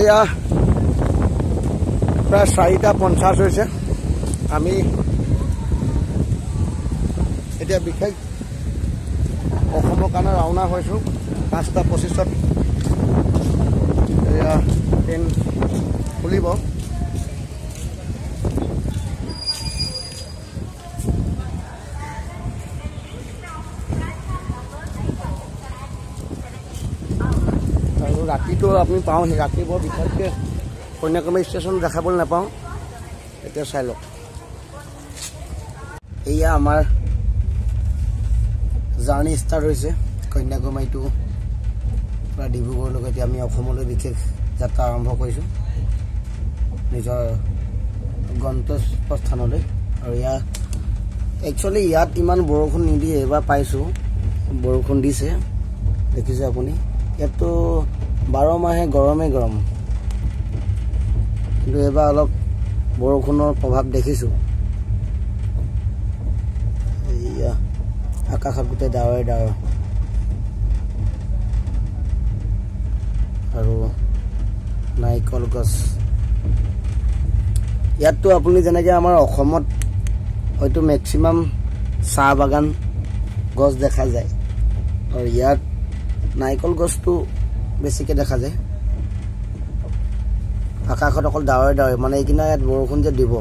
এয়া প্ৰায় 4:50 হয়েছে আমি এটা বিশেষ অসমৰ কাৰণে ৰাওনা হৈছোঁ 5:25 এয়া ট্ৰেইন খুলিব আৰু ৰাতিটো আপুনি পাওঁ ৰাতি বৰ বিশেষকৈ কন্যাকুমাৰী ষ্টেচন দেখাবলৈ নাপাওঁ এতিয়া চাই লওক এয়া আমাৰ জাৰ্ণি ষ্টাৰ্ট হৈছে কন্যাকুমাৰী টু পৰা ডিব্ৰুগড়লৈকে এতিয়া আমি অসমলৈ বিশেষ যাত্ৰা আৰম্ভ কৰিছোঁ নিজৰ গন্তব্যস্থানলৈ আৰু একচুৱেলি ইয়াত ইমান বৰষুণ নিদিয়ে এবাৰ পাইছোঁ বৰষুণ দিছে দেখিছে আপুনি ইয়াততো 12 মাহে গৰমে গৰম কিন্তু এবাৰ অলপ বৰষুণৰ প্ৰভাৱ দেখিছোঁ এয়া আকাশত গোটেই ডাৱৰে ডাৱৰ আৰু নাৰিকল গছ ইয়াততো আপুনি যেনেকৈ আমাৰ অসমত হয়তো মেক্সিমাম চাহ বাগান গছ দেখা যায় আৰু ইয়াত নাৰিকল গছটো বেছিকৈ দেখা যায় আকাশত অকল ডাৱৰে ডাৱৰে মানে এইকিনা ইয়াত বৰষুণ যে দিব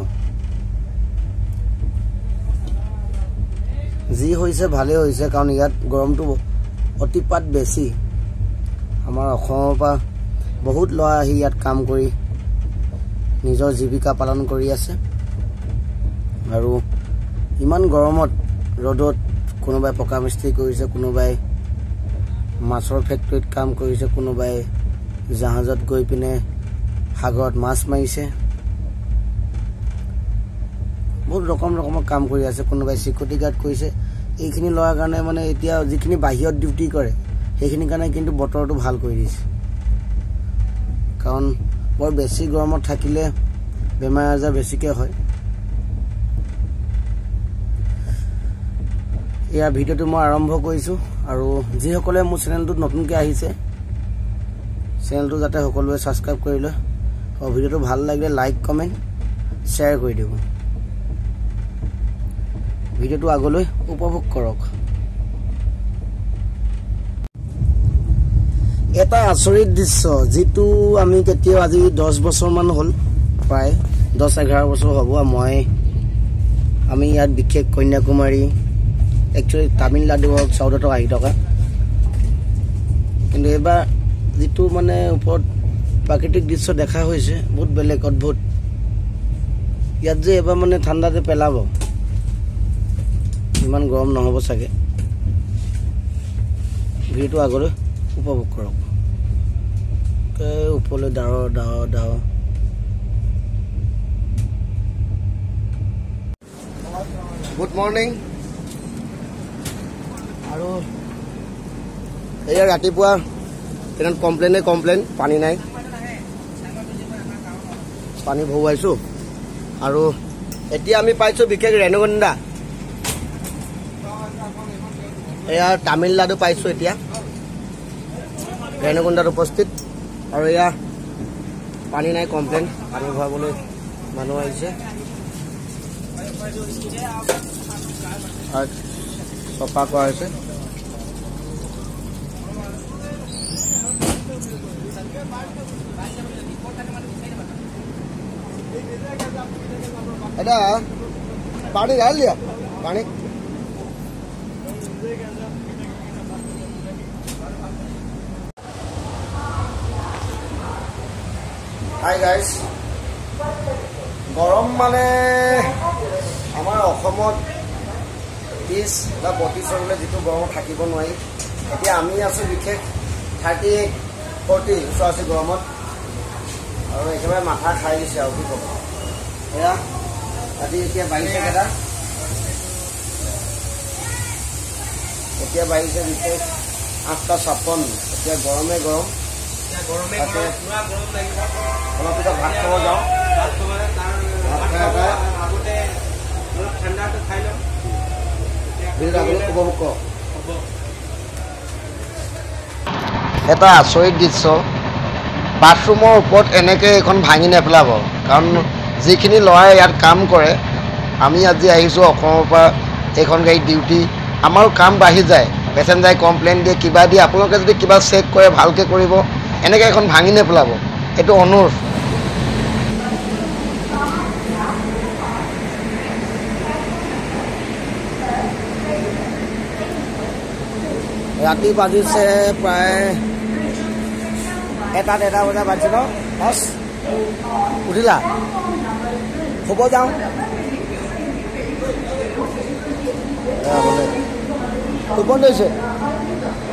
যি হৈছে ভালেই হৈছে কাৰণ ইয়াত গৰমটো অতিপাত বেছি আমাৰ অসমৰ পৰা বহুত ল'ৰা আহি ইয়াত কাম কৰি নিজৰ জীৱিকা পালন কৰি আছে আৰু ইমান গৰমত ৰ'দত কোনোবাই পকা মিস্ত্ৰী কৰিছে কোনোবাই মাছৰ ফেক্টৰীত কাম কৰিছে কোনোবাই জাহাজত গৈ পিনে সাগৰত মাছ মাৰিছে বহুত ৰকমৰ কাম কৰি আছে কোনোবাই সিকিউৰিটি গাৰ্ড কৰিছে এইখিনি ল'ৰাৰ কাৰণে মানে এতিয়া যিখিনি বাহিৰত ডিউটি কৰে সেইখিনি কাৰণে কিন্তু বতৰটো ভাল কৰি দিছে কাৰণ বৰ বেছি গৰমত থাকিলে বেমাৰ আজাৰ বেছিকৈ হয় এয়া ভিডিঅ'টো মই আৰম্ভ কৰিছোঁ আৰু যিসকলে মোৰ চেনেলটোত নতুনকৈ আহিছে চেনেলটো যাতে সকলোৱে ছাবস্ক্ৰাইব কৰি লয় আৰু ভিডিঅ'টো ভাল লাগিলে লাইক কমেণ্ট শ্বেয়াৰ কৰি দিব ভিডিঅ'টো আগলৈ উপভোগ কৰক এটা আচৰিত দৃশ্য যিটো আমি কেতিয়াও আজি 10 বছৰমান হ'ল প্ৰায় 10-11 বছৰ হ'ব আমি ইয়াত বিশেষ কন্যাকুমাৰী একচুৱেলি তামিলনাডু হওক চাউথতো আহি থকা কিন্তু এবাৰ যিটো মানে ওপৰত প্ৰাকৃতিক দৃশ্য দেখা হৈছে বহুত বেলেগ অদ্ভুত ইয়াত যে এবাৰ মানে ঠাণ্ডা যে পেলাব ইমান গৰম নহ'ব চাগে ভিডিঅ'টো আগলৈ উপভোগ কৰক ওপৰলৈ ডাৱৰ ডাৱৰ ডাৱৰ গুড মৰ্ণিং আৰু এয়া ৰাতিপুৱা ট্ৰেইনত কমপ্লেইন পানী নাই পানী ভৰুৱাইছোঁ আৰু এতিয়া আমি পাইছোঁ বিশেষ ৰেণুগুণ্ডা এয়া তামিলনাডু পাইছোঁ এতিয়া ৰেণুগুণ্ডাত উপস্থিত আৰু এয়া পানী নাই কমপ্লেইন পানী ভৰাবলৈ মানুহ আহিছে চফা কৰা হৈছে এটা পানী ঢাল দিয়া পানী হাই গাইজ গৰম মানে আমাৰ অসমত 30 বা 32 যিটো গৰমত থাকিব নোৱাৰি এতিয়া আমি আছোঁ বিশেষ 38-40 ওচৰা-ওচৰি গৰমত আৰু একেবাৰে মাথা খাই দিছে আৰু কি ক'ব এয়া আজি এতিয়া বাঢ়িছে কেইটা এতিয়া বাঢ়িছে বিশেষ 8:56 এতিয়া গৰমে গৰম অলপ পিছত ভাত খাব যাওঁ। এটা আচৰিত দৃশ্য, বাথৰুমৰ ওপৰত এনেকৈ এইখন ভাঙি নেপেলাব, কাৰণ যিখিনি ল'ৰাই ইয়াত কাম কৰে, আমি আজি আহিছোঁ অসমৰ পৰা এইখন গাড়ীত ডিউটি, আমাৰো কাম বাঢ়ি যায়, পেচেঞ্জাৰে কমপ্লেইন দিয়ে কিবা দিয়ে, আপোনালোকে যদি কিবা চেক কৰে ভালকৈ কৰিব, এনেকৈ এখন ভাঙি নেপেলাব, এইটো অনুৰোধ। ৰাতি বাজিছে প্ৰায় 1টা বজা বাজিছে ন? বছ উঠিলা? শুব যাওঁ। টোপনি ধৰিছে,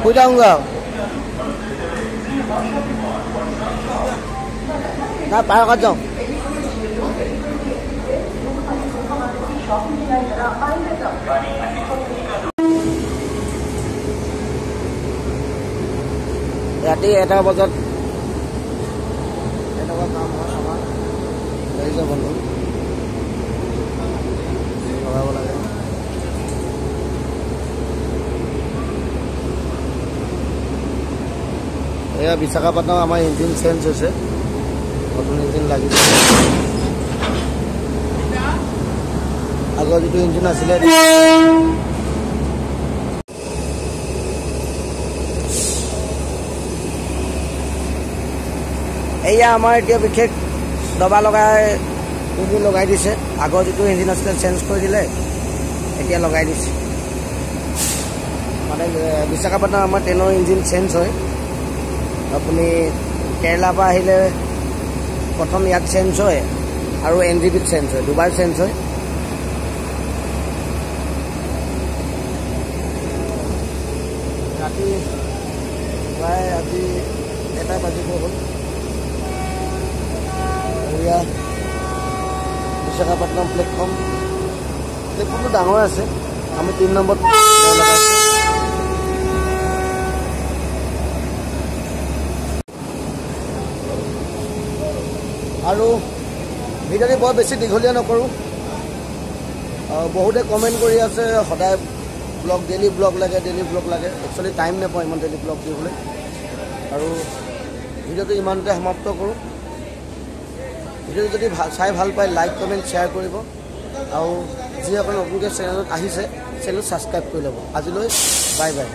শুই যাওঁগৈ আৰু। না পাৰ্কত যাওঁ। ৰাতি 1টা বজাত এনেকুৱা কাম হয় আমাৰ গাড়ী বন্ধু লগাব লাগে। এয়া বিশাখাপট্টনম আমাৰ ইঞ্জিন চেঞ্জ হৈছে, নতুন ইঞ্জিন লাগিছে। আগৰ যিটো ইঞ্জিন আছিলে এয়া আমাৰ এতিয়া বিশেষ দবা লগাই ইঞ্জিন লগাই দিছে। আগৰ যিটো ইঞ্জিন আছিলে চেঞ্জ কৰি দিলে, এতিয়া লগাই দিছে। মানে বিশাখাপট্টনম আমাৰ ট্ৰেইনৰ ইঞ্জিন চেঞ্জ হয়। আপুনি কেৰেলাৰ পৰা আহিলে প্ৰথম ইয়াত চেঞ্জ হয় আৰু NGBত চেঞ্জ হয়, দুবাৰ চেঞ্জ হয়। ৰাতি প্ৰায় আজি 1টা বাজিব হ'ল। এয়া বিশাখাপট্টনম প্লেটফৰ্মটো ডাঙৰ আছে, আমি 3 নম্বৰত লগাইছোঁ। আৰু ভিডিঅ'টো বৰ বেছি দীঘলীয়া নকৰোঁ। বহুতে কমেণ্ট কৰি আছে সদায় ব্লগ, ডেইলি ব্লগ লাগে। একচুৱেলি টাইম নাপাওঁ ইমান ডেইলি ব্লগ দিবলৈ। আৰু ভিডিঅ'টো ইমানতে সমাপ্ত কৰোঁ। ভিডিঅ'টো যদি চাই ভাল পায় লাইক কমেণ্ট শ্বেয়াৰ কৰিব, আৰু যিসকলে নতুনকৈ চেনেলত আহিছে চেনেলটো ছাবস্ক্ৰাইব কৰি ল'ব। আজিলৈ বাই বাই।